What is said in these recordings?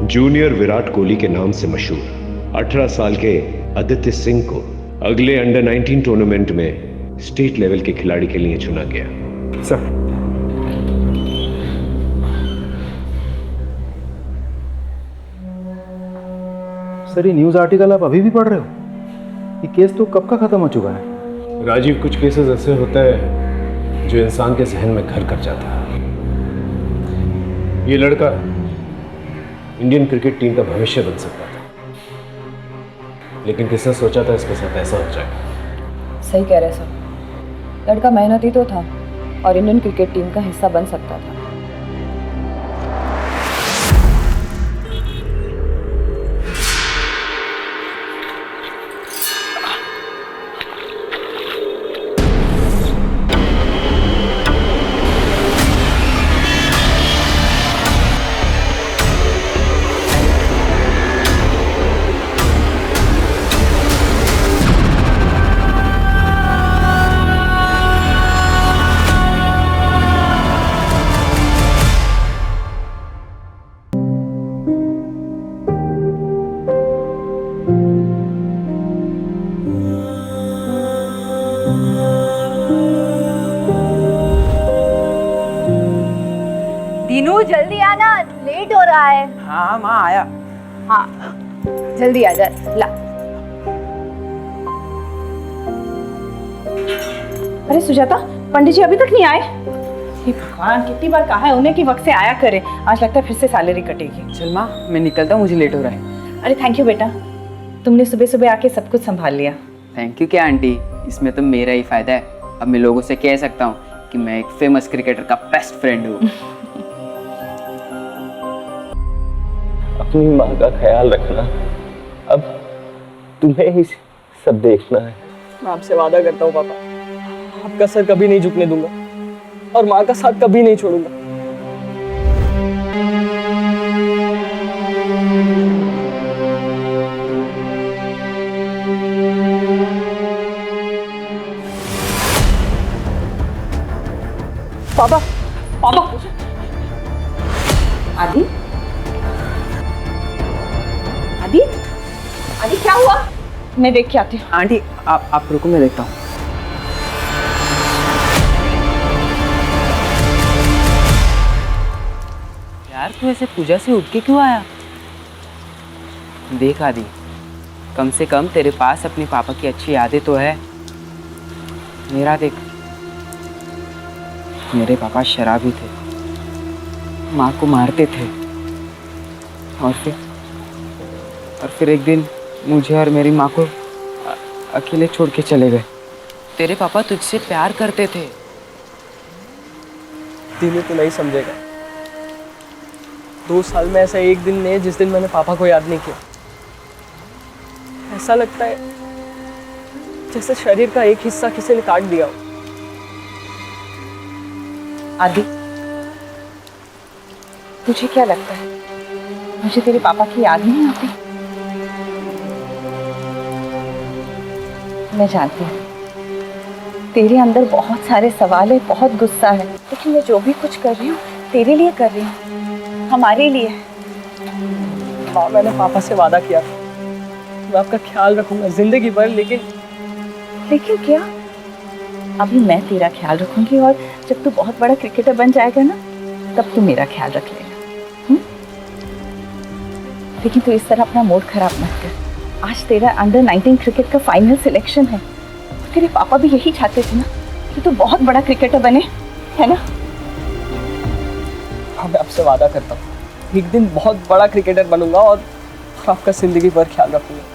Junior Virat Kohli के नाम से मशहूर 18 साल के आदित्य सिंह को अगले अंडर 19 टूर्नामेंट में स्टेट लेवल के खिलाड़ी के लिए चुना गया। सर, सर ये न्यूज़ आर्टिकल आप अभी भी पढ़ रहे हो? ये केस तो कब का खत्म हो चुका है। राजीव, कुछ केसेस ऐसे होते हैं जो इंसान के जहन में घर कर जाता है। ये लड़का इंडियन क्रिकेट टीम का भविष्य बन सकता था, लेकिन किसने सोचा था इसके साथ ऐसा हो जाएगा। सही कह रहे सर, लड़का मेहनती तो था और इंडियन क्रिकेट टीम का हिस्सा बन सकता था। दीनू जल्दी आना, लेट हो रहा है। हाँ माँ आया। हाँ जल्दी आ जा। ला। अरे सुजाता, पंडित जी अभी तक नहीं आए? हे भगवान, कितनी बार कहा है उन्हें कि वक्त से आया करे। आज लगता है फिर से सैलरी कटेगी। चल माँ, मैं निकलता हूँ, मुझे लेट हो रहा है। अरे थैंक यू बेटा, तुमने सुबह सुबह आके सब कुछ संभाल लिया। थैंक यू क्या आंटी, इसमें तो मेरा ही फायदा है। अब मैं लोगों से कह सकता हूँ कि मैं एक फेमस क्रिकेटर का बेस्ट फ्रेंड हूँ। अपनी माँ का ख्याल रखना, अब तुम्हें ही सब देखना है। मैं आपसे वादा करता हूँ पापा, आपका सर कभी नहीं झुकने दूंगा और माँ का साथ कभी नहीं छोड़ूंगा। पापा, पापा। आदि, आदि, आदि क्या हुआ? मैं देख के आती हूँ। आंटी आप रुको, मैं देखता हूँ। यार तू ऐसे पूजा से उठ के क्यों आया? देख आदि, कम से कम तेरे पास अपने पापा की अच्छी यादें तो है। मेरा देख, मेरे पापा शराबी थे, माँ को मारते थे और फिर एक दिन मुझे और मेरी माँ को अकेले छोड़ के चले गए। तेरे पापा तुझसे प्यार करते थे। दीनू तू नहीं समझेगा, 2 साल में ऐसा एक दिन नहीं है जिस दिन मैंने पापा को याद नहीं किया। ऐसा लगता है जैसे शरीर का एक हिस्सा किसी ने काट दिया हो। आदि, तुझे क्या लगता है मुझे तेरे पापा की याद नहीं आती? मैं जानती हूँ तेरे अंदर बहुत सारे सवाल है, बहुत गुस्सा है, लेकिन मैं जो भी कुछ कर रही हूँ तेरे लिए कर रही हूँ, हमारे लिए। माँ, मैंने पापा से वादा किया मैं आपका ख्याल रखूंगा जिंदगी भर, लेकिन क्या? अभी मैं तेरा ख्याल रखूंगी और जब तू बहुत बड़ा क्रिकेटर बन जाएगा ना, तब तू मेरा ख्याल रख लेगा। लेकिन तू इस तरह अपना मूड खराब मत कर। आज तेरा अंडर 19 क्रिकेट का फाइनल सिलेक्शन है। तेरे पापा भी यही चाहते थे ना कि तू बहुत बड़ा क्रिकेटर बने, है ना? हाँ, मैं आपसे वादा करता हूँ एक दिन बहुत बड़ा क्रिकेटर बनूंगा और आपका जिंदगी भर ख्याल रखूंगा।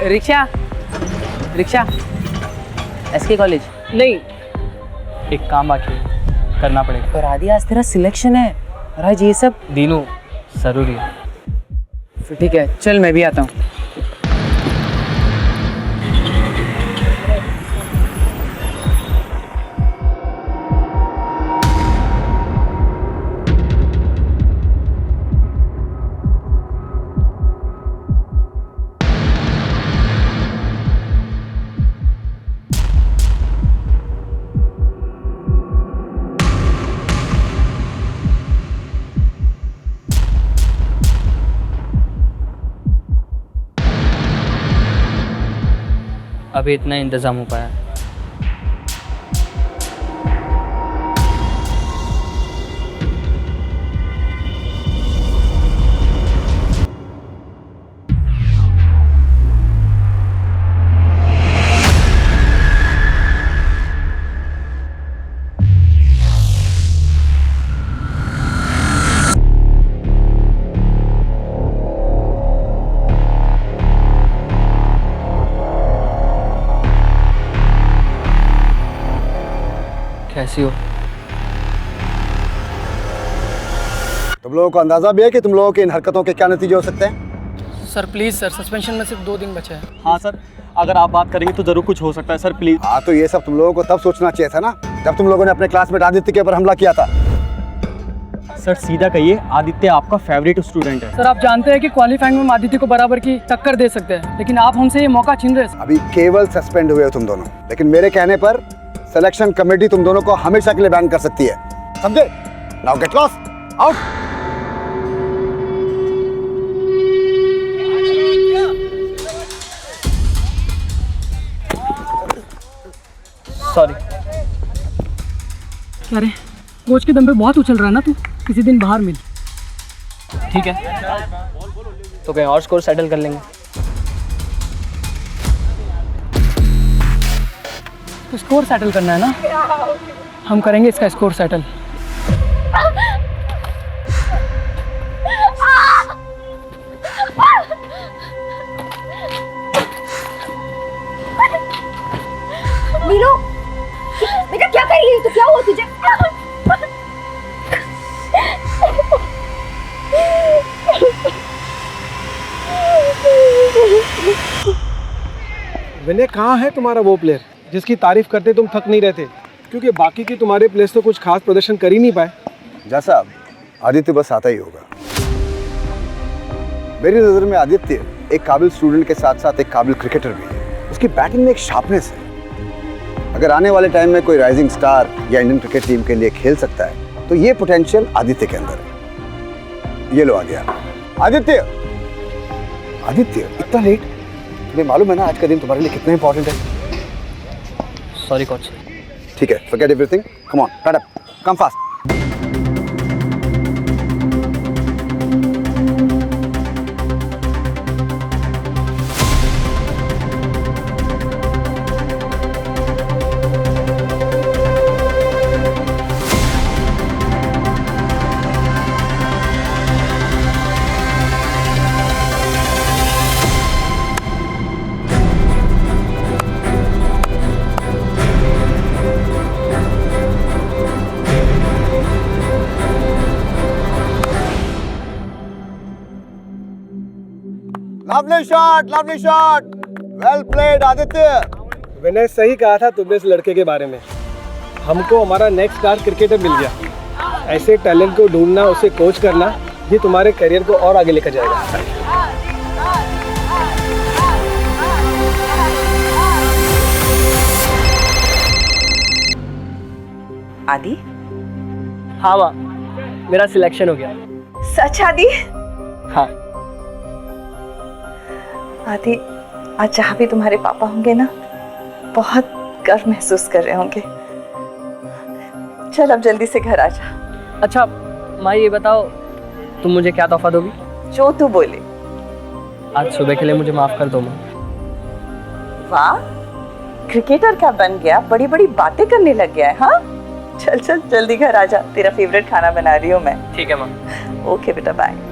Rickshaw, rickshaw, SK college. नहीं, एक काम बाकी है, करना पड़ेगा। पर आदि आज तेरा सिलेक्शन है और आज ये सब। दीनू जरूरी है। फिर ठीक है, चल मैं भी आता हूँ। अभी इतना इंतज़ाम हो पाया। कैसी हो? तुम लोगों को अंदाजा भी है कि तुम लोगों की इन हरकतों के क्या नतीजे हो सकते हैं? सर प्लीज़ सर, सस्पेंशन में सिर्फ 2 दिन बचे हैं। हाँ सर, अगर आप बात करेंगे तो ज़रूर कुछ हो सकता है सर, प्लीज़। हाँ, तो ये सब तुम लोगों को तब सोचना चाहिए था ना, जब तुम लोगों ने अपने क्लासमेट आदित्य के ऊपर हमला किया था। सर सीधा कहिए, आदित्य आपका फेवरेट स्टूडेंट है। सर आप जानते हैं कि क्वालिफाइंग में हम आदित्य को बराबर की टक्कर दे सकते हैं, लेकिन आप हमसे ये मौका छीन रहे हैं। अभी केवल सस्पेंड हुए हो तुम दोनों, लेकिन मेरे कहने पर सिलेक्शन कमेटी तुम दोनों को हमेशा के लिए बैन कर सकती है, समझे? Now get lost, out. Sorry. क्या रे, कोच के दम पे बहुत उछल रहा है ना तू, किसी दिन बाहर मिल। ठीक है, तो कहीं और स्कोर सेटल कर लेंगे। तो स्कोर सेटल करना है ना, हम करेंगे इसका स्कोर सेटल। नीलू, बेटा क्या कर रही है तू? क्या हुआ तुझे? विनय, कहाँ है तुम्हारा वो प्लेयर जिसकी तारीफ करते तुम थक नहीं रहते? क्योंकि बाकी के तुम्हारे प्लेयर्स तो कुछ खास प्रदर्शन कर ही नहीं पाए। जैसा आदित्य बस आता ही होगा। मेरी नजर में आदित्य एक काबिल स्टूडेंट के साथ साथ एक काबिल क्रिकेटर भी है। उसकी बैटिंग में एक शार्पनेस है। अगर आने वाले टाइम में कोई राइजिंग स्टार या इंडियन क्रिकेट टीम के लिए खेल सकता है तो ये पोटेंशियल आदित्य के अंदर है। ये लो आ गया आदित्य। आदित्य, इतना लेट? तुम्हें मालूम है ना आज का दिन तुम्हारे लिए कितना इंपॉर्टेंट है? Sorry coach. ठीक है, forget everything. Come on, stand up. Come fast. Lovely shot. Well played, Aditya. विनय, सही कहा था तुमने इस लड़के के बारे में। हमको हमारा नेक्स्ट स्टार क्रिकेटर मिल गया। ऐसे टैलेंट को ढूंढना, उसे कोच करना, ये तुम्हारे करियर को और आगे लेकर जाएगा। आदि? हाँ माँ, मेरा सिलेक्शन हो गया। सच आदि? हाँ। आदि, आज जहाँ भी तुम्हारे पापा होंगे ना, बहुत गर्व महसूस कर रहे होंगे। चल अब जल्दी से घर आ जा। अच्छा माँ, ये बताओ तुम मुझे क्या तोहफा दोगी? जो तू बोले। आज सुबह के लिए मुझे माफ कर दो माँ। वाह, क्रिकेटर क्या बन गया, बड़ी बड़ी बातें करने लग गया है। हाँ, चल चल जल्दी घर आ जा, तेरा फेवरेट खाना बना रही हूँ मैं। ठीक है माँ। ओके बेटा, बाय।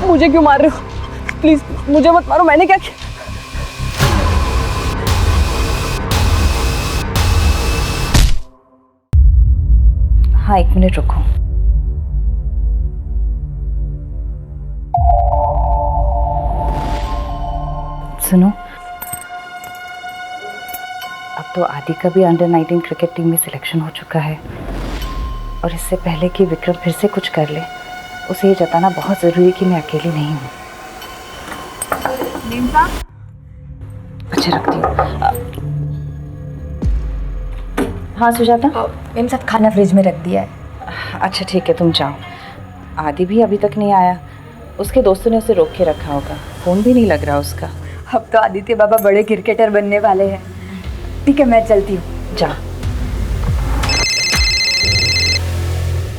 मुझे क्यों मार रहे हो? प्लीज मुझे मत मारो, मैंने क्या किया? हाँ, 1 मिनट रुको। सुनो, अब तो आदि का भी अंडर 19 क्रिकेट टीम में सिलेक्शन हो चुका है, और इससे पहले कि विक्रम फिर से कुछ कर ले, उसे ये जताना बहुत ज़रूरी है कि मैं अकेली नहीं हूँ। अच्छा, रखती हूँ। हाँ सुजाता? मेम साहब, खाना फ्रिज में रख दिया है। अच्छा ठीक है, तुम जाओ। आदि भी अभी तक नहीं आया, उसके दोस्तों ने उसे रोक के रखा होगा, फ़ोन भी नहीं लग रहा उसका। अब तो आदित्य बाबा बड़े क्रिकेटर बनने वाले हैं। ठीक है, मैं चलती हूँ। जा।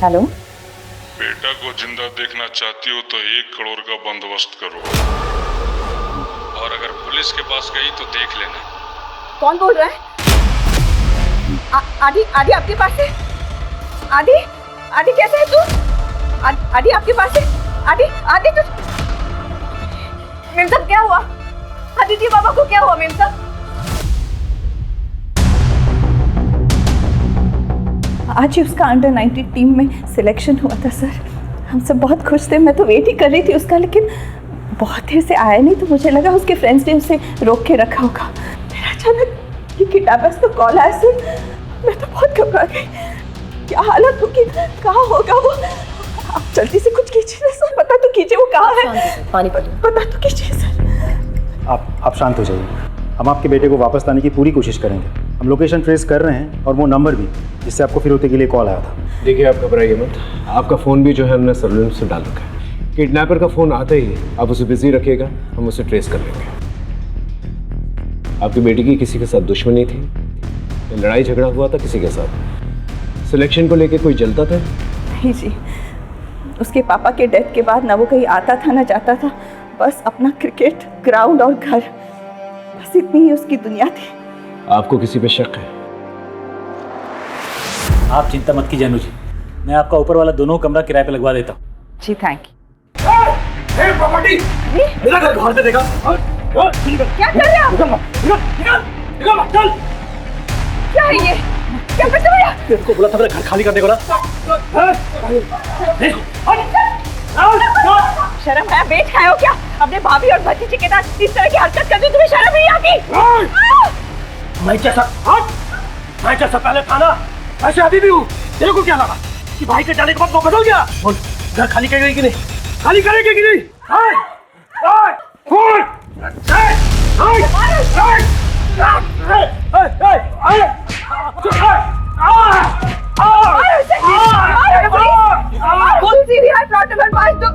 हेलो, बेटा को जिंदा देखना चाहती हो तो 1 करोड़ का बंदोबस्त करो, और अगर पुलिस के पास गई तो देख लेना। कौन बोल रहा है? आदि आदि आपके पास है? आदि आदि कैसे है तू? आदि आपके पास है? आदि आदि तू मेम साहब क्या हुआ? आदित्य बाबा को क्या हुआ मेम साहब? आज ही उसका अंडर 19 टीम में सिलेक्शन हुआ था सर। हम सब बहुत खुश थे, मैं तो वेट ही कर रही थी उसका, लेकिन बहुत देर से आया नहीं तो मुझे लगा उसके फ्रेंड्स ने उसे रोक के रखा होगा। फिर अचानक ये किडनैपर्स का कॉल आया सर, मैं तो बहुत घबरा गई। क्या हालत होगी, कहाँ होगा वो? आप जल्दी से कुछ कीजिए ना सर, पता तो कीजिए वो कहाँ है। पानी पता तो कीजिए सर। आप शांत हो जाइए, हम आपके बेटे को वापस लाने की पूरी कोशिश करेंगे। हम लोकेशन ट्रेस कर रहे हैं और वो नंबर भी जिससे आपको फिरौती के लिए कॉल आया था। देखिए आप घबराइए मत, आपका फ़ोन भी जो है हमने सर्विलेंस से डाल रखा है। किडनैपर का फ़ोन आते ही आप उसे बिजी रखिएगा, हम उसे ट्रेस कर लेंगे। आपकी बेटी की किसी के साथ दुश्मनी थी, लड़ाई झगड़ा हुआ था किसी के साथ? सिलेक्शन को लेके कोई जलता था? नहीं जी, उसके पापा के डेथ के बाद ना वो कहीं आता था ना जाता था, बस अपना क्रिकेट ग्राउंड और घर, बस इतनी ही उसकी दुनिया थी। आपको किसी पे शक है? आप चिंता मत कीजिए अनुज, मैं आपका ऊपर वाला दोनों कमरा किराए पे लगवा देता हूँ। जी थैंक यू। मेरा घर बाहर से देखा। क्या कर रहे हो आप? चल। क्या है ये? क्या करते हो भैया? तेरे को बोला था मेरा घर खाली करने को ना। शर्म है, बेच खाए हो क्या? अपने भाभी और भतीजे के साथ इस तरह की हरकत करते तुम्हें शर्म नहीं आती? मैं जैसा पहले था ना, ऐसे अभी भी हूँ। तेरे को क्या लगा कि भाई के जाने के बाद वो बदल गया? बोल, घर खाली करेगी कि नहीं? खाली करेगी कि नहीं?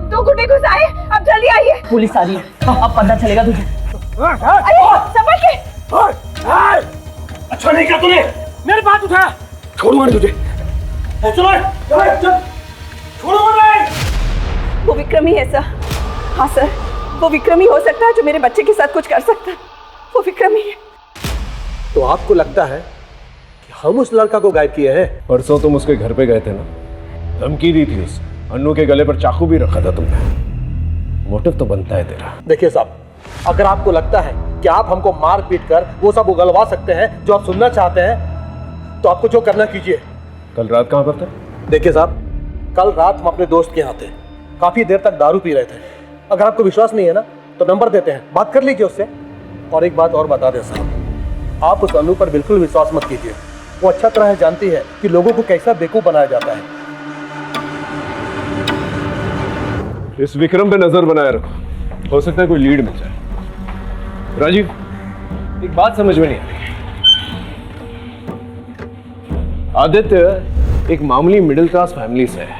दो गुंडे घुस आए, अब जल्दी आइए। पुलिस आ रही है, अब पता चलेगा तुझे। समझ के। अच्छा नहीं किया तूने, मेरे बात उठाया। छोड़ूंगा नहीं तुझे। चलो छोड़ूंगा नहीं। वो विक्रमी है सर। हाँ सर, वो विक्रमी हो सकता है जो मेरे बच्चे के साथ कुछ कर सकता है। वो विक्रमी है। तो आपको लगता है कि हम उस लड़का को गायब किए हैं? परसों तुम उसके घर पे गए थे ना, धमकी दी थी उसे, अन्नू के गले पर चाकू भी रखा था तुमने। मोटिव तो बनता है तेरा। देखिए साहब, अगर आपको लगता है कि आप हमको मार पीट कर वो सब उगलवा सकते हैं जो आप सुनना चाहते हैं, तो आपको जो करना कीजिए। कल रात कहाँ पर थे? देखिए साहब, कल रात हम अपने दोस्त के यहाँ थे, काफी देर तक दारू पी रहे थे। अगर आपको विश्वास नहीं है ना तो नंबर देते हैं, बात कर लीजिए उससे। और एक बात और बता दें साहब, आप उस अनु पर बिल्कुल विश्वास मत कीजिए। वो अच्छा तरह जानती है कि लोगों को कैसा बेवकूफ बनाया जाता है। इस विक्रम पे नजर बनाए रखो, हो सकता है कोई लीड मिल जाए। राजीव, एक बात समझ में नहीं आ रही। आदित्य एक मामूली मिडिल क्लास फैमिली से है,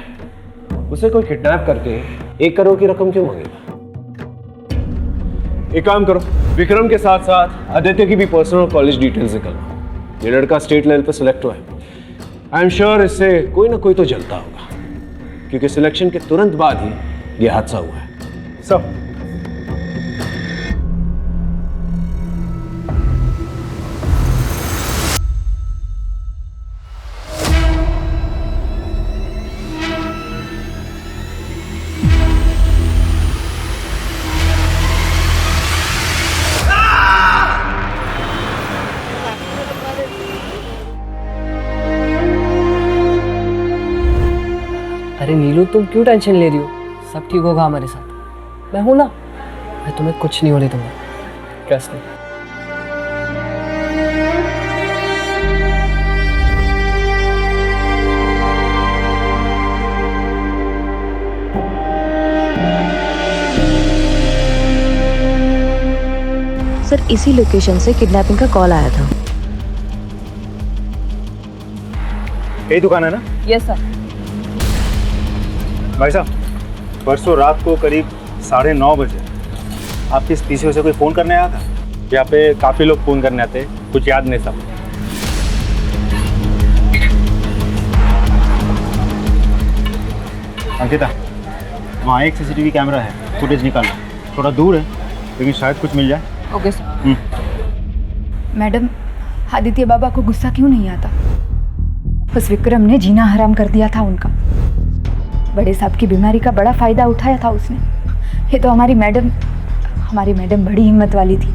उसे कोई किडनैप करके 1 करोड़ की रकम क्यों मांगेगा? एक काम करो, विक्रम के साथ साथ आदित्य की भी पर्सनल कॉलेज डिटेल्स निकलवाओ। ये लड़का स्टेट लेवल पे सिलेक्ट हुआ है। आई एम श्योर इससे कोई ना कोई तो जलता होगा, क्योंकि सिलेक्शन के तुरंत बाद ही ये हादसा हुआ है। सब अरे नीलू, तुम क्यों टेंशन ले रही हो? सब ठीक होगा हमारे साथ, मैं हूं ना। मैं तुम्हें कुछ नहीं होने दूंगा। कैसे? सर, इसी लोकेशन से किडनैपिंग का कॉल आया था। यही दुकान है ना? Yes sir. भाई साहब, परसों रात को करीब 9:30 बजे आपके इस पीसीओ से कोई फ़ोन करने आया था? यहाँ पे काफ़ी लोग फ़ोन करने आते हैं, कुछ याद नहीं सब। अंकिता, वहाँ एक सीसीटीवी कैमरा है, फुटेज निकालो। थोड़ा दूर है लेकिन शायद कुछ मिल जाए। Okay sir. मैडम, आदित्य बाबा को गुस्सा क्यों नहीं आता? उस विक्रम ने जीना हराम कर दिया था उनका। बड़े साहब की बीमारी का बड़ा फायदा उठाया था उसने। ये तो हमारी मैडम बड़ी हिम्मत वाली थी।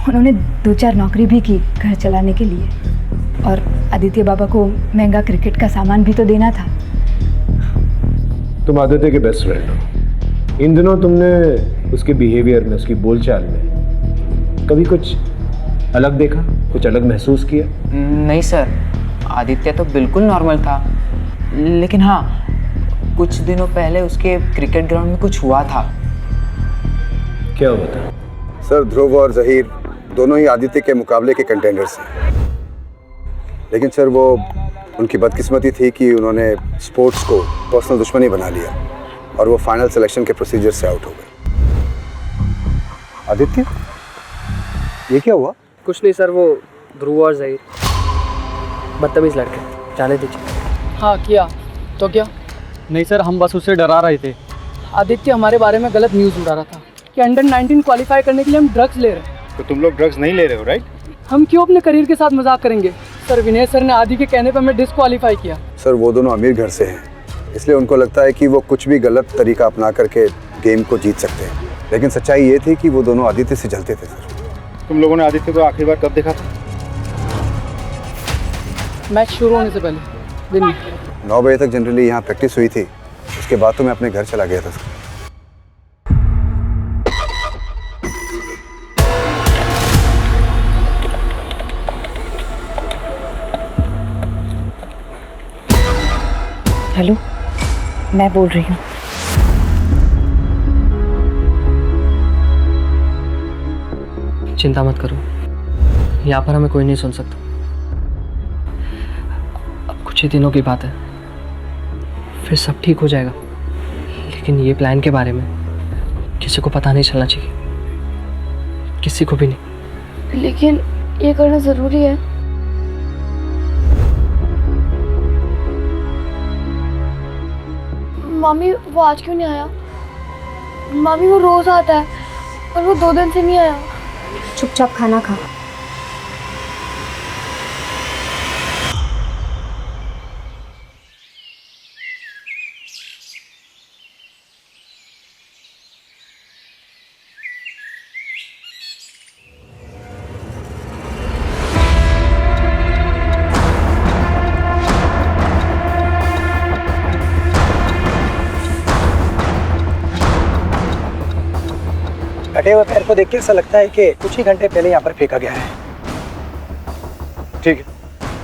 उन्होंने 2-4 नौकरी भी की घर चलाने के लिए, और आदित्य बाबा को महंगा क्रिकेट का सामान भी तो देना था। तुम आदित्य के बेस्ट फ्रेंड हो। इन दिनों तुमने उसके बिहेवियर में, उसकी बोलचाल में कभी कुछ अलग देखा, कुछ अलग महसूस किया? नहीं सर, आदित्य तो बिल्कुल नॉर्मल था। लेकिन हाँ, कुछ दिनों पहले उसके क्रिकेट ग्राउंड में कुछ हुआ था। क्या हुआ था? सर, ध्रुव और जहीर दोनों ही आदित्य के मुकाबले के कंटेंडर्स हैं। लेकिन सर, वो उनकी बदकिस्मती थी कि उन्होंने स्पोर्ट्स को पर्सनल दुश्मनी बना लिया और वो फाइनल सिलेक्शन के प्रोसीजर से आउट हो गए। आदित्य, ये क्या हुआ? कुछ नहीं सर, वो ध्रुव और जहीर बदतमीज लड़के, जाने दीजिए। हाँ किया तो क्या? नहीं सर, हम बस उससे डरा रहे थे। आदित्य हमारे बारे में गलत न्यूज़ उड़ा रहा था कि अंडर-19 क्वालिफाई करने के लिए हम ड्रग्स ले रहे हैं। तो तुम लोग ड्रग्स नहीं ले रहे हो, राइट? हम क्यों अपने करियर के साथ मजाक करेंगे? सर, विनय सर ने आदि के कहने पर हमें डिस्क्वालीफाई किया। सर, वो दोनों अमीर घर से हैं, इसलिए उनको लगता है कि वो कुछ भी गलत तरीका अपना करके गेम को जीत सकते हैं। लेकिन सच्चाई ये थी कि वो दोनों आदित्य से जलते थे। सर, तुम लोगों ने आदित्य को आखिरी बार कब देखा था? मैच शुरू होने से पहले दिन में 9 बजे तक जनरली यहाँ प्रैक्टिस हुई थी। उसके बाद तो मैं अपने घर चला गया था। सर, हेलो, मैं बोल रही हूँ। चिंता मत करो, यहाँ पर हमें कोई नहीं सुन सकता। अब कुछ ही दिनों की बात है, फिर सब ठीक हो जाएगा। लेकिन ये प्लान के बारे में किसी को पता नहीं चलना चाहिए, किसी को भी नहीं। लेकिन ये करना ज़रूरी है। मामी, वो आज क्यों नहीं आया? मामी, वो रोज़ आता है और वो 2 दिन से नहीं आया। चुपचाप खाना खा। कटे हुए पैर को देख के ऐसा लगता है कि कुछ ही घंटे पहले यहाँ पर फेंका गया है। ठीक है,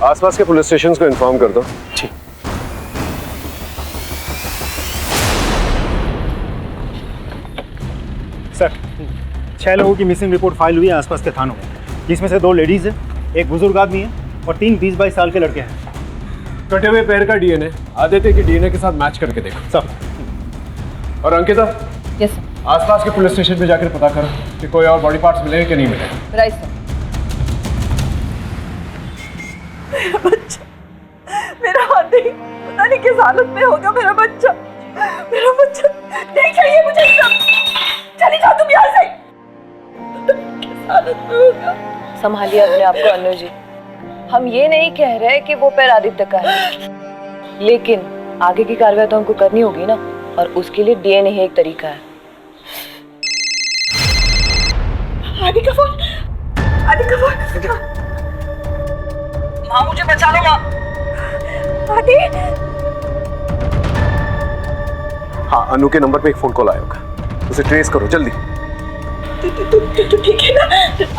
आसपास के पुलिस स्टेशंस को इन्फॉर्म कर दो। ठीक। सर, 6 लोगों की मिसिंग रिपोर्ट फाइल हुई है आसपास के थानों में, जिसमें से 2 लेडीज है, एक बुजुर्ग आदमी है और 3 20-22 साल के लड़के हैं। कटे हुए पैर का डीएनए आदित्य के डीएनए के साथ मैच करके देखो। सब। और अंकिता, यस सर। आसपास के पुलिस स्टेशन पे जाकर पता करो कि कोई और बॉडी पार्ट्स मिले कि नहीं मिले। Right sir. मेरा बच्चा, मेरा आदि पता नहीं किस हालत में होगा। मेरा बच्चा नहीं चाहिए मुझे सब। चली जाओ तुम यहाँ से। किस हालत में होगा? संभालिए अपने आप को अनु जी। हम ये नहीं कह रहे कि वो पैर आदित्य का है, लेकिन आगे की कार्रवाई तो हमको करनी होगी ना, और उसके लिए डीएनए ही एक तरीका है। आदि का फोन। माँ, मुझे बचा लो माँ। आदि। हाँ, अनु के नंबर पे एक फोन कॉल आया होगा, उसे ट्रेस करो जल्दी। तू ठीक है ना?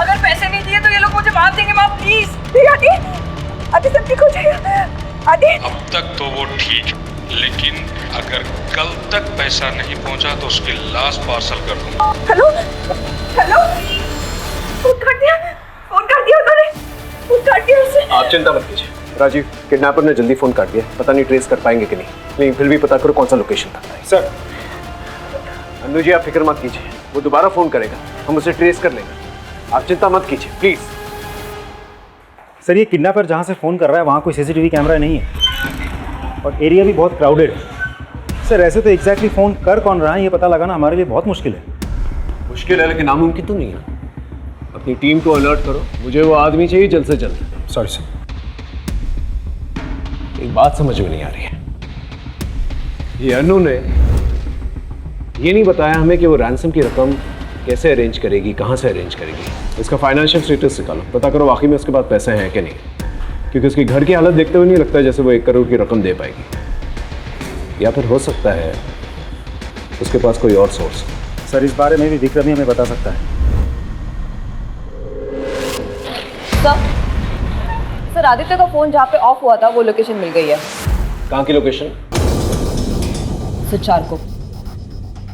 अगर पैसे नहीं दिए तो ये लोग मुझे मार देंगे माँ, प्लीज। आदि सब ठीक हो जाएगा। आदि, अब तक तो वो ठीक, लेकिन अगर कल तक पैसा नहीं पहुंचा तो उसकी लाश पार्सल कर दूंगा। हेलो, फोन कर दिया उन्होंने। फोन कर दिया उससे। आप चिंता मत कीजिए, राजीव, किडनैपर ने जल्दी फोन काट दिया, पता नहीं ट्रेस कर पाएंगे कि नहीं, लेकिन फिर भी पता करो कौन सा लोकेशन था। सर। अन्नू जी, आप फिक्र मत कीजिए, वो दोबारा फोन करेगा, हम उसे ट्रेस कर लेंगे, आप चिंता मत कीजिए प्लीज। सर, ये किडनैपर जहाँ से फ़ोन कर रहा है वहाँ कोई सीसीटीवी कैमरा नहीं है और एरिया भी बहुत क्राउडेड है। सर, ऐसे तो एग्जैक्टली फ़ोन कर कौन रहा है ये पता लगाना हमारे लिए बहुत मुश्किल है। मुश्किल है लेकिन नामुमकिन तो नहीं है। अपनी टीम को अलर्ट करो, मुझे वो आदमी चाहिए जल्द से जल्द। Sorry sir. एक बात समझ में नहीं आ रही है, ये अनु ने ये नहीं बताया हमें कि वो रैंसम की रकम कैसे अरेंज करेगी, कहाँ से अरेंज करेगी। इसका फाइनेंशियल स्टेटस निकालो, पता करो वाकई में उसके पास पैसे हैं कि नहीं, क्योंकि उसकी घर की हालत देखते हुए नहीं लगता जैसे वो 1 करोड़ की रकम दे पाएगी। या फिर हो सकता है उसके पास कोई और सोर्स। सर, इस बारे में भी विक्रम ही हमें बता सकता है। सर, आदित्य का फोन जहाँ पे ऑफ हुआ था वो लोकेशन मिल गई है। कहाँ की लोकेशन? सर, 4 को।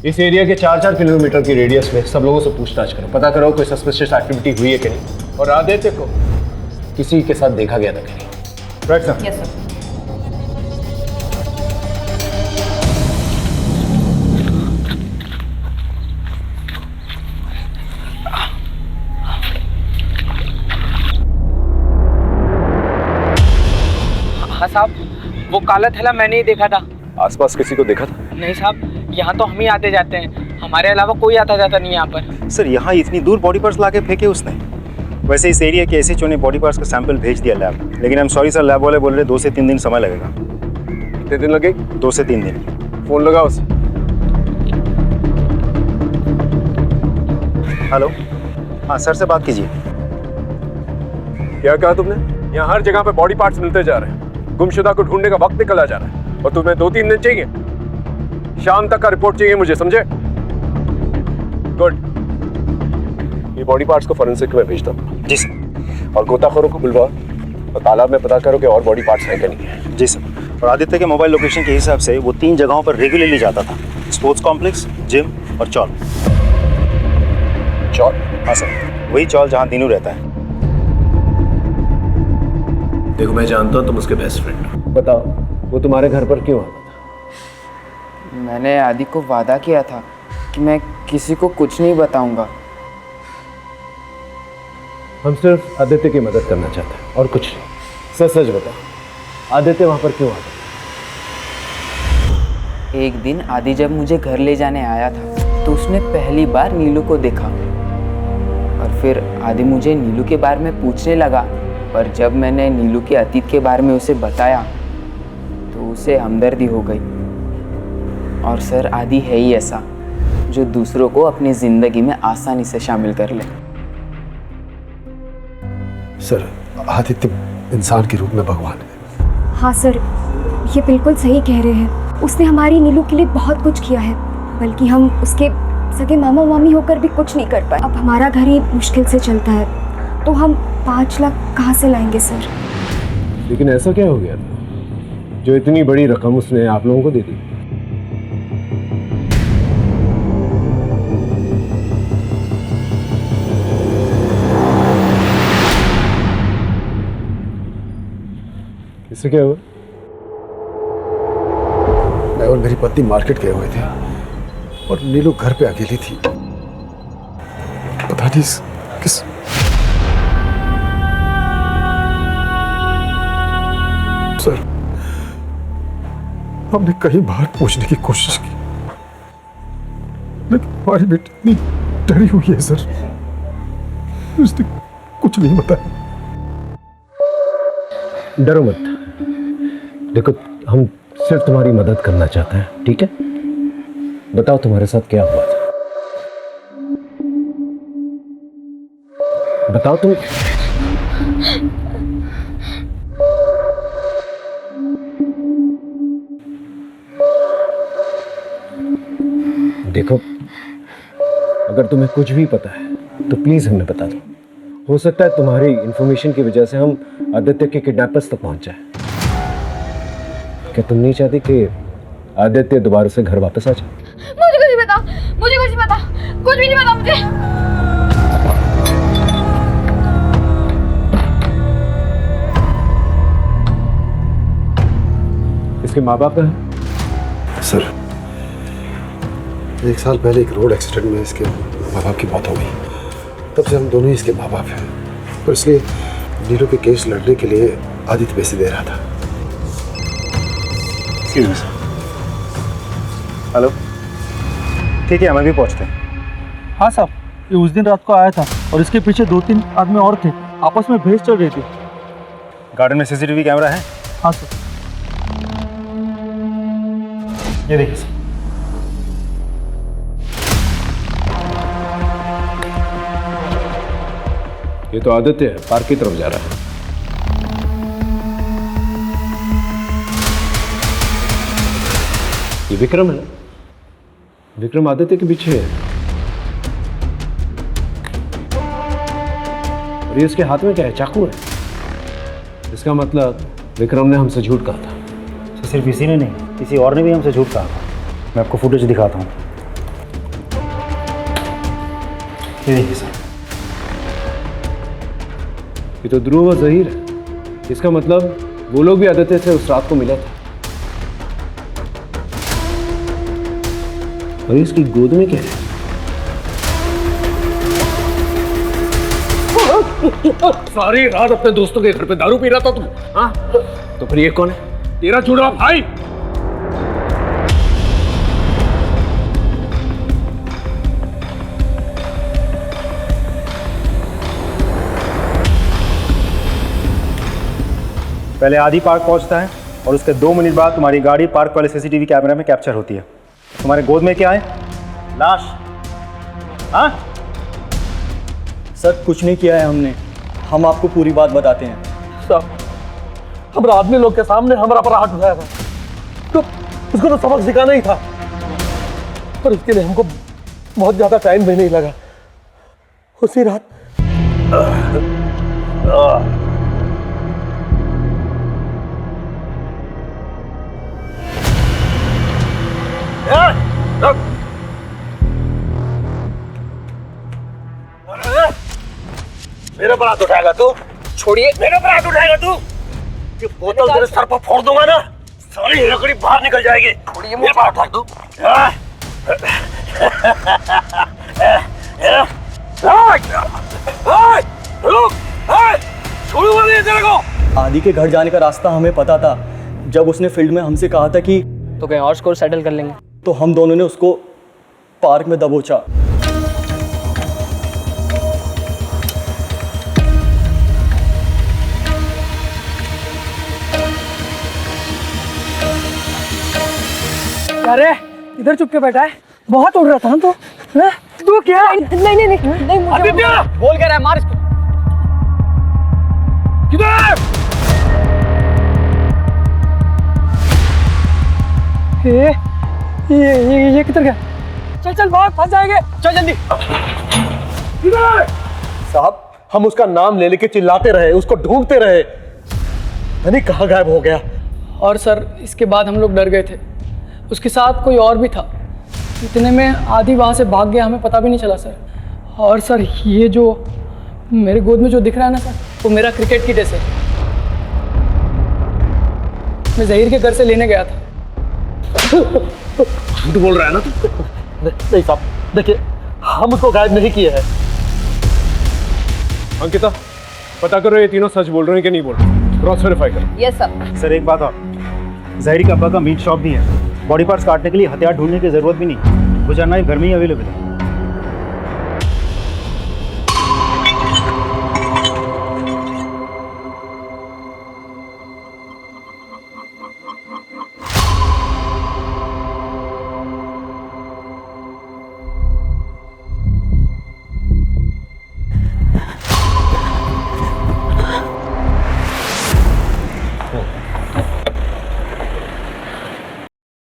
इस एरिया के 4-4 किलोमीटर की रेडियस में सब लोगों से पूछताछ करो, पता करो कोई सस्पिशियस एक्टिविटी हुई है कि नहीं, और आदित्य को किसी के साथ देखा गया था कि नहीं। Right sir. Yes sir. हाँ साहब, वो काला थैला मैंने ही देखा था। आसपास किसी को देखा था? नहीं साहब, यहाँ तो हम ही आते जाते हैं, हमारे अलावा कोई आता जाता नहीं है यहाँ पर। सर, यहाँ इतनी दूर बॉडी पार्ट्स लाके फेंके उसने। वैसे इस एरिया के एसएचओ ने बॉडी पार्ट्स का सैंपल भेज दिया लैब, लेकिन I am sorry sir, lab वाले बोल रहे 2 से 3 दिन समय लगेगा। कितने दिन लगे? 2 से 3 दिन। फोन लगाओ उसे। हेलो, हाँ सर से बात कीजिए। क्या कहा तुमने? यहाँ हर जगह पे बॉडी पार्ट्स मिलते जा रहे हैं, गुमशुदा को ढूंढने का वक्त निकला जा रहा है, और तुम्हें 2-3 दिन चाहिए? शाम तक का रिपोर्ट चाहिए मुझे, समझे? गुड। ये बॉडी पार्ट्स को फोरेंसिक में भेज दो। जी सर। और गोताखोरों को बुलवा और तालाब में पता करो कि और बॉडी पार्ट्स हैं कि नहीं है। जी सर। और आदित्य के मोबाइल लोकेशन के हिसाब से वो 3 जगहों पर रेगुलरली जाता था, स्पोर्ट्स कॉम्प्लेक्स, जिम और चौल। चौल? हाँ सर, वही चौल जहाँ दीनू रहता है। देखो, मैं जानता हूँ तुम उसके बेस्ट फ्रेंड हो, बताओ वो तुम्हारे घर पर क्यों आता था? मैंने आदि को वादा किया था कि मैं किसी को कुछ नहीं बताऊंगा। हम सिर्फ आदित्य की मदद करना चाहते हैं और कुछ नहीं। सच सच बताओ, आदित्य वहाँ पर क्यों आता था? एक दिन आदि जब मुझे घर ले जाने आया था तो उसने पहली बार नीलू को देखा, और फिर आदि मुझे नीलू के बारे में पूछने लगा, पर जब मैंने नीलू के अतीत के बारे में उसे बताया तो उसे हमदर्दी हो गई। और सर, आदि है ही ऐसा जो दूसरों को अपनी जिंदगी में आसानी से शामिल कर ले। सर, आदित्य इंसान के रूप में भगवान है। हाँ सर, ये बिल्कुल सही कह रहे हैं। उसने हमारी नीलू के लिए बहुत कुछ किया है, बल्कि हम उसके सगे मामा मामी होकर भी कुछ नहीं कर पाए। अब हमारा घर ही मुश्किल से चलता है, तो हम 5 लाख कहाँ से लाएंगे सर? लेकिन ऐसा क्या हो गया जो इतनी बड़ी रकम उसने आप लोगों को दे दी? इससे क्या हुआ? मैं और मेरी पत्नी मार्केट गए हुए थे और नीलू घर पे अकेली थी। पता नहीं किस सर, हमने कई बार पूछने की कोशिश की, लेकिन हमारी बेटी इतनी डरी हुई है सर, उसने कुछ नहीं बताया। डरो मत, देखो हम सिर्फ तुम्हारी मदद करना चाहते हैं, ठीक है? बताओ तुम्हारे साथ क्या हुआ था, बताओ तुम। देखो, अगर तुम्हें कुछ भी पता है तो प्लीज हमें बता दो। हो सकता है तुम्हारी इंफॉर्मेशन की वजह से हम आदित्य के किडनैपर्स तक पहुंच जाए। क्या तुम नहीं चाहती कि आदित्य दोबारा से घर वापस आ जाए? मुझे कुछ नहीं पता, मुझे कुछ नहीं पता, कुछ भी नहीं पता मुझे। इसके माँ बाप हैं? सर 1 साल पहले एक रोड एक्सीडेंट में इसके माँ बाप की मौत हो गई। तब से हम दोनों ही इसके माँ बाप हैं, और इसलिए नीरू के केस लड़ने के लिए आदित्य पैसे दे रहा था। हेलो, ठीक है, हम अभी पहुँचते हैं। हाँ साहब, ये उस दिन रात को आया था और इसके पीछे 2-3 आदमी और थे, आपस में बहस चल रही थी। गार्डन में सीसीटीवी कैमरा है? हाँ सर। ये देखिए सर। ये तो आदित्य है, पार्क की तरफ जा रहा है। ये विक्रम है ना? विक्रम आदित्य के पीछे है। और ये इसके हाथ में क्या है? चाकू है। इसका मतलब विक्रम ने हमसे झूठ कहा था। तो सिर्फ इसी ने नहीं, किसी और ने भी हमसे झूठ कहा था। मैं आपको फुटेज दिखाता हूँ। ये देखिए सर। ये तो ध्रुव और जहीर है। इसका मतलब वो लोग भी आदित्य से उस रात को मिला था। और इसकी गोद में क्या है? सारी रात अपने दोस्तों के घर पे दारू पी रहा था तुम? हाँ? तो फिर ये कौन है? तेरा चुड़ा भाई। पहले आदि पार्क पहुंचता है और उसके 2 मिनट बाद तुम्हारी गाड़ी पार्क वाले सीसीटीवी कैमरे में कैप्चर होती है। तुम्हारे गोद में क्या है? लाश। हाँ सर, कुछ नहीं किया है हमने, हम आपको पूरी बात बताते हैं। साहब, हमारा आदमी लोग के सामने हमारा पर हाथ उठाया था, तो उसको तो सबक सिखाना ही था, पर उसके लिए हमको बहुत ज्यादा टाइम भी नहीं लगा। उसी रात मेरे पर हाथ उठाएगा तू? छोड़िए, मेरे पर हाथ उठाएगा तू? ये बोतल तेरे सर पर फोड़ दूंगा ना, सारी लकड़ी बाहर निकल जाएगी। छोड़िए, मेरे पर हाथ उठा तू। छोड़ूंगा नहीं तेरे को। आदि के घर जाने का रास्ता हमें पता था। जब उसने फील्ड में हमसे कहा था कि तो कहीं और स्कोर सेटल कर लेंगे, तो हम दोनों ने उसको पार्क में दबोचा। अरे इधर चुप के बैठा है, बहुत उड़ रहा था ना तो। तू क्या? नहीं मुझे बोल कह रहा है, मार इसको। किधर? ये किधर गया? चल भाग, फंस जाएंगे, चल जल्दी। किधर? साहब, हम उसका नाम ले लेके चिल्लाते रहे, उसको ढूंढते रहे, नहीं कहाँ गायब हो गया। और सर इसके बाद हम लोग डर गए थे, उसके साथ कोई और भी था। इतने में आदि वहाँ से भाग गया, हमें पता भी नहीं चला सर। और सर ये जो मेरे गोद में जो दिख रहा है ना सर, वो मेरा क्रिकेट किट है सर। मैं जहीर के घर से लेने गया था। झूठ बोल रहा है ना तू? नहीं साहब, देखिए हम उसको गायब नहीं किए हैं। अंकिता, पता करो ये तीनों सच बोल रहे हैं कि नहीं बोल रहे, क्रॉस वेरीफाई करो। Yes sir. सर एक बात और, जहीर के अब्बा का मीट शॉप भी है। बॉडी पार्ट्स काटने के लिए हथियार ढूंढने की जरूरत भी नहीं, गुजर नाइफ घर में ही अवेलेबल है।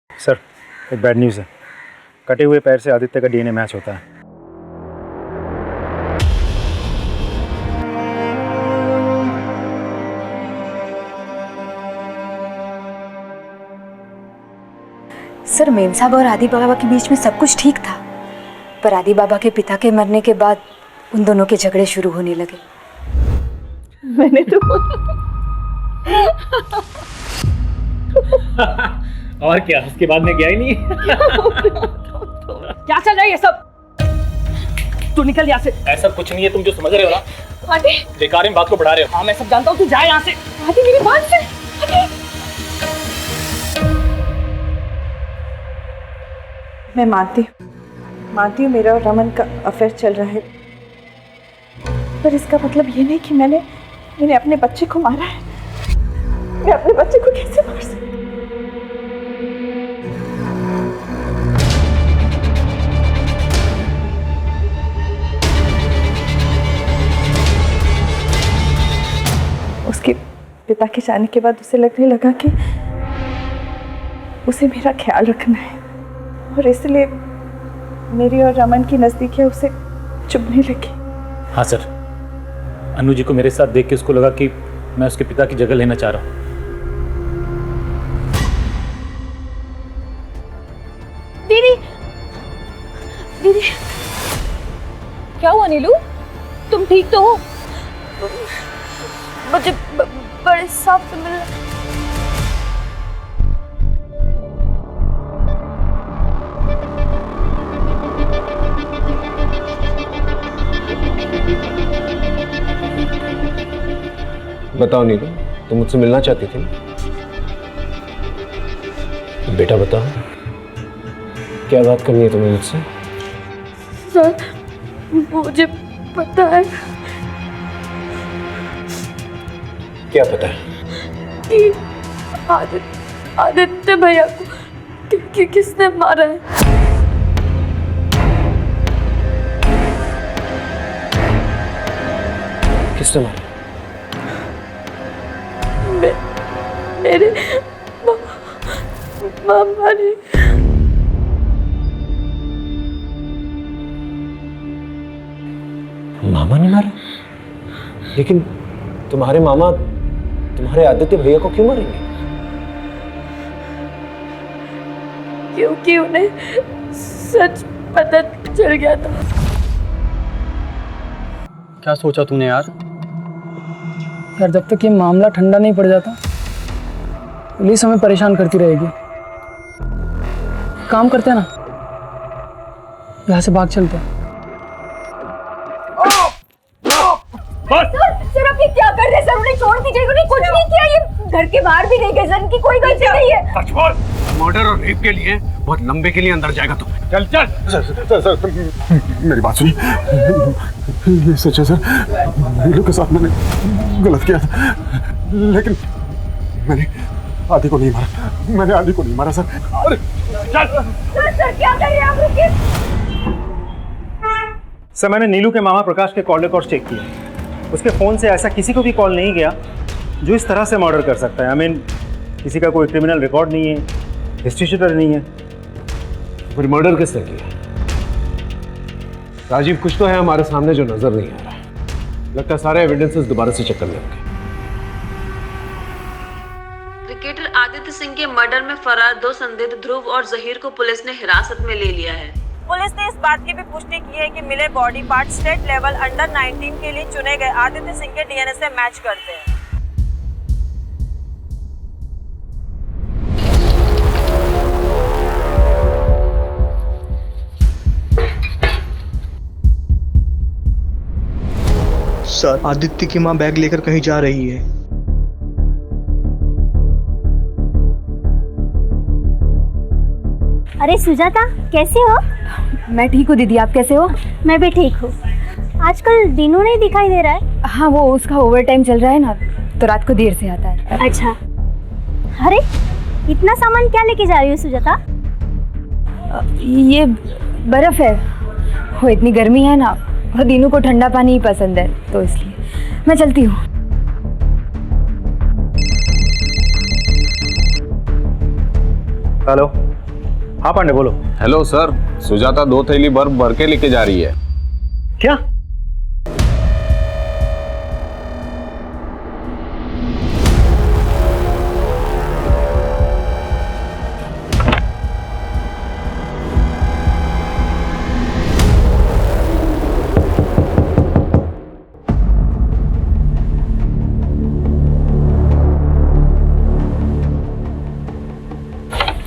सर एक बैड न्यूज़ है, कटे हुए पैर से आदित्य का डीएनए मैच होता है। सर, मेम साहब और आदि बाबा के बीच में सब कुछ ठीक था, पर आदि बाबा के पिता के मरने के बाद उन दोनों के झगड़े शुरू होने लगे। मैंने तो और क्या, उसके बाद में गया ही नहीं। क्या चल रहा है ये सब? तू निकल यहाँ से। ऐसा कुछ नहीं है, तुम जो समझ रहे हो ना, आदि बेकार में बात को बढ़ा रहे हो। हाँ मैं सब जानता हूँ, तू जा यहाँ से। आदि मेरी बात से। आदि मैं मानती हूँ मेरा और रमन का अफेयर चल रहा है, पर इसका मतलब ये नहीं कि मैंने अपने बच्चे को मारा है। मैं अपने बच्चे को कैसे मार सकती? उसके पिता के जाने के बाद उसे लगने लगा कि उसे मेरा ख्याल रखना है, और इसलिए मेरी और रमन की नजदीकियां उसे चुभने लगी। हाँ सर, अनु जी को मेरे साथ देख के उसको लगा कि मैं उसके पिता की जगह लेना चाह रहा हूँ। दीदी, दीदी क्या हुआ नीलू? तुम ठीक तो हो? मुझे बड़े साहब से मिलना। बताओ नीलू, तुम मुझसे मिलना चाहती थी? बेटा बताओ, क्या बात करनी है तुम्हें मुझसे? सर, मुझे पता है। क्या पता है? कि आदित्य भैया को किसने मारा है? किसने मारा? मेरे मामा ने। मामा ने मारा? लेकिन तुम्हारे मामा तुम्हारे आदित्य भैया को क्यों मारेंगे? क्योंकि उन्हें सच पता चल गया था। क्या सोचा तूने यार? यार जब तक ये मामला ठंडा नहीं पड़ जाता, पुलिस हमें परेशान करती रहेगी। काम करते हैं ना, यहाँ से भाग चलते हैं। सर आप ये क्या कर रहे हैं? सर उन्हें छोड़ दीजिए, उन्हें कुछ नहीं किया। ये घर के बाहर भी नहीं गए, सर इनकी कोई गलती नहीं है। सच बोल, मर्डर और रेप के लिए बहुत लंबे के लिए अंदर जाएगा तू। चल चल। सर मेरी बात सुनिए, ये सच है सर, नीलू के साथ मैंने गलत किया था, लेकिन मैंने आदि को नहीं मारा, मैंने आदि को नहीं मारा सर। अरे सर क्या कर रहे हैं आप? रुकिए सर, मैंने नीलू के मामा प्रकाश के कॉल रिकॉर्ड चेक किए। उसके फ़ोन से ऐसा किसी को भी कॉल नहीं गया जो इस तरह से मर्डर कर सकता है। आई मीन किसी का कोई क्रिमिनल रिकॉर्ड नहीं है, हिस्ट्री शीटर नहीं है। फिर मर्डर किसने किया? राजीव, कुछ तो है हमारे सामने जो नजर नहीं आ रहा। लगता है सारे एविडेंसेस दोबारा से चेक करने होंगे। क्रिकेटर आदित्य सिंह के मर्डर में फरार 2 संदिग्ध ध्रुव और जहीर को पुलिस ने हिरासत में ले लिया है। पुलिस ने इस बात की भी पुष्टि की है कि मिले body part state level under 19 के लिए चुने गए आदित्य सिंह के डीएनए से मैच करते हैं। सर, आदित्य की मां बैग लेकर कहीं जा रही है। अरे सुजाता, कैसे हो? मैं ठीक हूँ दीदी, आप कैसे हो? मैं भी ठीक हूँ। आजकल दिनों नहीं दिखाई दे रहा है। हाँ, वो उसका ओवर टाइम चल रहा है ना, तो रात को देर से आता है। अच्छा। अरे इतना सामान क्या लेके जा रही हो सुजाता? ये बर्फ है, वो इतनी गर्मी है ना, और दिनों को ठंडा पानी ही पसंद है, तो इसलिए मैं चलती हूँ। हेलो, हाँ पांडे बोलो। हेलो सर, सुजाता 2 थैली बर्फ भर के लेके जा रही है। क्या?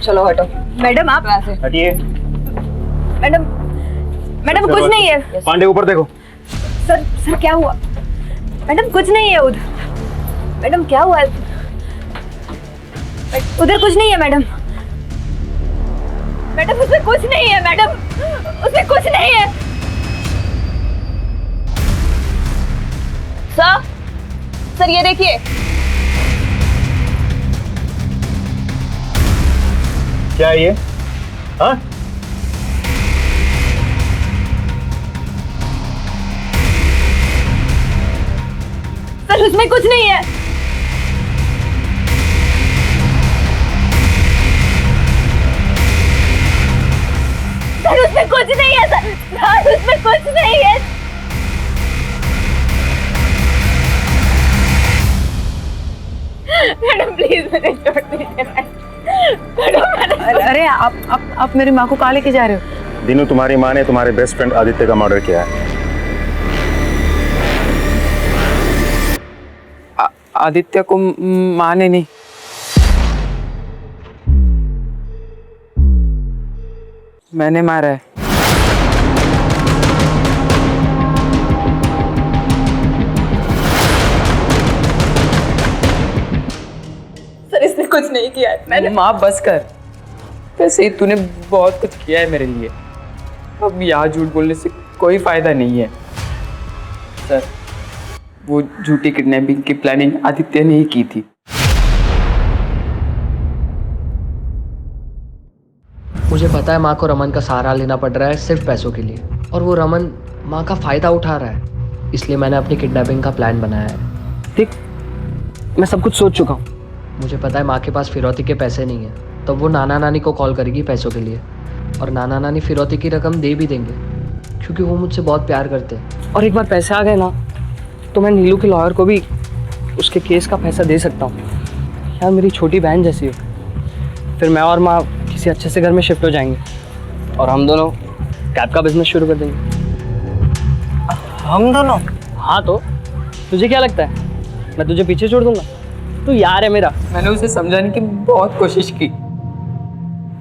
चलो हटो। मैडम आप हटिए। मैडम मैडम कुछ नहीं है। पांडे ऊपर देखो। सर क्या हुआ? मैडम कुछ नहीं है उधर। मैडम क्या हुआ? उधर कुछ नहीं है मैडम। मैडम उसमें कुछ नहीं है मैडम, उसमें कुछ नहीं है। सर ये देखिए। क्या है ये? हाँ? सर उसमें कुछ नहीं है। सर उसमें कुछ नहीं है। सर उसमें कुछ नहीं है। मैडम प्लीज मुझे छोड़ दीजिए। अरे आप मेरी माँ को कहाँ लेके जा रहे हो? दिनू, तुम्हारी माँ ने तुम्हारे बेस्ट फ्रेंड आदित्य का मर्डर किया है। आदित्य को माँ ने नहीं, मैंने मारा है। सर इसने कुछ नहीं किया है। मैंने माँ बस कर। वैसे ही तूने बहुत कुछ किया है मेरे लिए, अब यहाँ झूठ बोलने से कोई फायदा नहीं है। सर वो झूठी किडनैपिंग की प्लानिंग आदित्य ने ही की थी। मुझे पता है माँ को रमन का सहारा लेना पड़ रहा है सिर्फ पैसों के लिए, और वो रमन माँ का फायदा उठा रहा है, इसलिए मैंने अपनी किडनैपिंग का प्लान बनाया है। देख, मैं सब कुछ सोच चुका हूँ। मुझे पता है माँ के पास फिरौती के पैसे नहीं है, तब वो नाना नानी को कॉल करेगी पैसों के लिए, और नाना नानी फिरौती की रकम दे भी देंगे क्योंकि वो मुझसे बहुत प्यार करते हैं। और एक बार पैसे आ गए ना तो मैं नीलू के लॉयर को भी उसके केस का पैसा दे सकता हूँ। यार मेरी छोटी बहन जैसी हो। फिर मैं और माँ किसी अच्छे से घर में शिफ्ट हो जाएंगे और हम दोनों कैब का बिजनेस शुरू कर देंगे। हम दोनों? हाँ तो तुझे क्या लगता है मैं तुझे पीछे छोड़ दूंगा? तू यार है मेरा। मैंने उसे समझाने की बहुत कोशिश की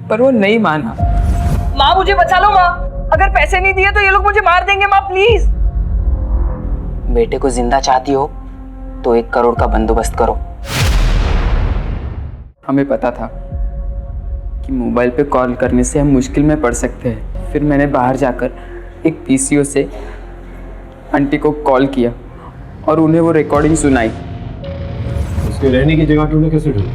पर वो नहीं माना। माँ मुझे बचा लो माँ, अगर पैसे नहीं दिए तो ये लोग मुझे मार देंगे माँ प्लीज। बेटे को जिंदा चाहती हो तो 1 करोड़ का बंदोबस्त करो। हमें पता था कि मोबाइल पे कॉल करने से हम मुश्किल में पड़ सकते हैं। फिर मैंने बाहर जाकर एक पीसीओ से आंटी को कॉल किया और उन्हें वो रिकॉर्डिंग सुनाई। उसके रहने की जगह तूने कैसे ढूंढी?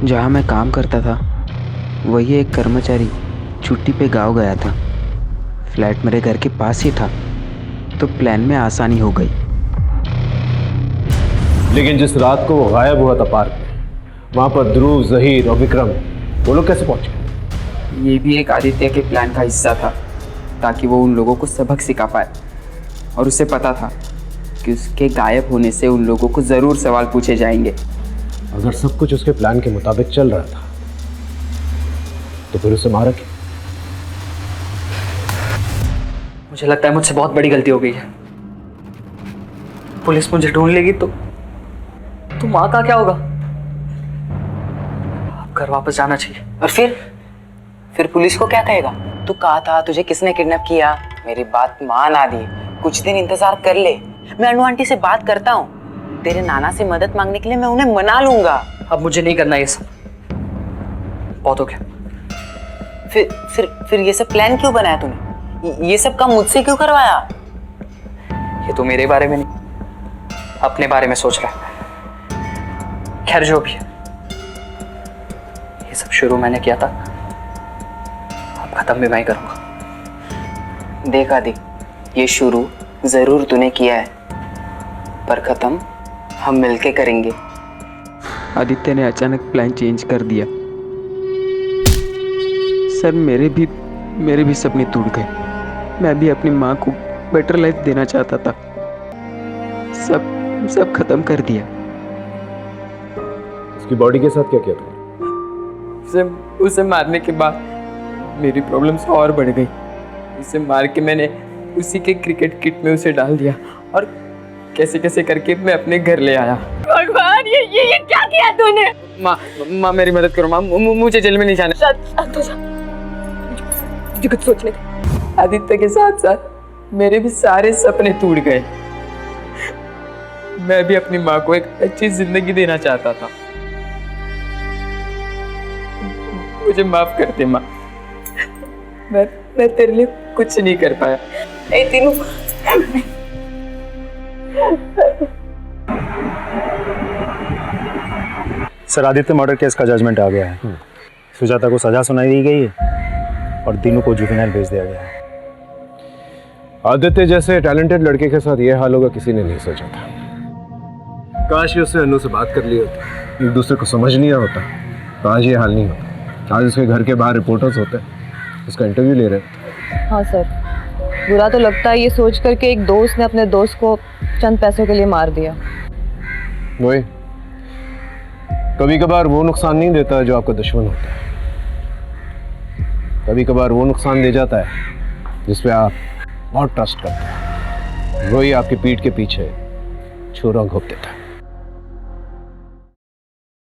जहाँ मैं काम करता था वही एक कर्मचारी छुट्टी पे गांव गया था। फ्लैट मेरे घर के पास ही था तो प्लान में आसानी हो गई। लेकिन जिस रात को वो गायब हुआ था पार्क में, वहां पर ध्रुव, जहीर और विक्रम वो लोग कैसे पहुंच गए? ये भी एक आदित्य के प्लान का हिस्सा था ताकि वो उन लोगों को सबक सिखा पाए, और उसे पता था कि उसके गायब होने से उन लोगों को ज़रूर सवाल पूछे जाएंगे। अगर सब कुछ उसके प्लान के मुताबिक चल रहा था तो फिर उसे मारा क्यों? मुझे लगता है मुझसे बहुत बड़ी गलती हो गई है। पुलिस मुझे ढूंढ लेगी तो माँ का क्या होगा? अब घर वापस जाना चाहिए। और फिर पुलिस को क्या कहेगा? तू कहा था तुझे किसने किडनैप किया? मेरी बात मान आदि, कुछ दिन इंतजार कर ले। मैं अनु आंटी से बात करता हूँ। तेरे नाना से मदद मांगने के लिए मैं उन्हें मना लूंगा। अब मुझे नहीं करना ये सब, बहुत हो गया। फिर ये सब प्लान क्यों बनाया तूने? ये सब काम मुझसे क्यों करवाया? ये तो मेरे बारे में नहीं, अपने बारे में सोच रहा है। खैर जो भी है, ये सब शुरू मैंने किया था, अब खत्म भी मैं ही करूंगा। देख आदि, ये शुरू जरूर तूने किया है पर खत्म हम मिलके करेंगे। आदित्य ने अचानक प्लान चेंज कर दिया। सर मेरे भी सपने टूट गए। मैं भी अपनी माँ को बेटर लाइफ देना चाहता था। सब खत्म कर दिया। उसकी बॉडी के साथ क्या किया तुमने? उसे मारने के बाद मेरी प्रॉब्लम्स और बढ़ गई। उसे मार के मैंने उसी के क्रिकेट किट में उसे डाल दिया और कैसे कैसे करके मैं अपने घर ले आया। भगवान ये क्या किया तूने? माँ माँ मेरी मदद करो माँ, मुझे जेल में नहीं जाना। शांत हो जा, मुझे कुछ सोचने दे। आदित्य के साथ साथ मेरे भी सारे सपने टूट गए। मैं भी अपनी माँ को एक अच्छी जिंदगी देना चाहता था। मुझे माफ कर दे माँ, मैं तेरे लिए कुछ नहीं कर पाया। ए तीनों, सर आदित्य मर्डर केस का जजमेंट आ गया है। सुजाता को सजा सुनाई दी गई है और तीनों को जुवेनाइल भेज दिया गया है। आदित्य जैसे टैलेंटेड लड़के के साथ ये हाल होगा किसी ने नहीं सोचा था। काश उससे अनु से बात कर ली होती, एक दूसरे को समझ लिया होता तो आज ये हाल नहीं होता। आज उसके घर के बाहर रिपोर्टर्स होते, उसका इंटरव्यू ले रहे होते। हाँ सर, बुरा तो लगता है ये सोच कर के एक दोस्त ने अपने दोस्त को चंद पैसों के लिए मार दिया। वही, कभी कभार वो नुकसान नहीं देता जो आपका दुश्मन होता है, कभी कभार वो नुकसान दे जाता है जिस पे आप बहुत ट्रस्ट करते हैं, वही आपकी पीठ के पीछे छुरा घोंप देता है।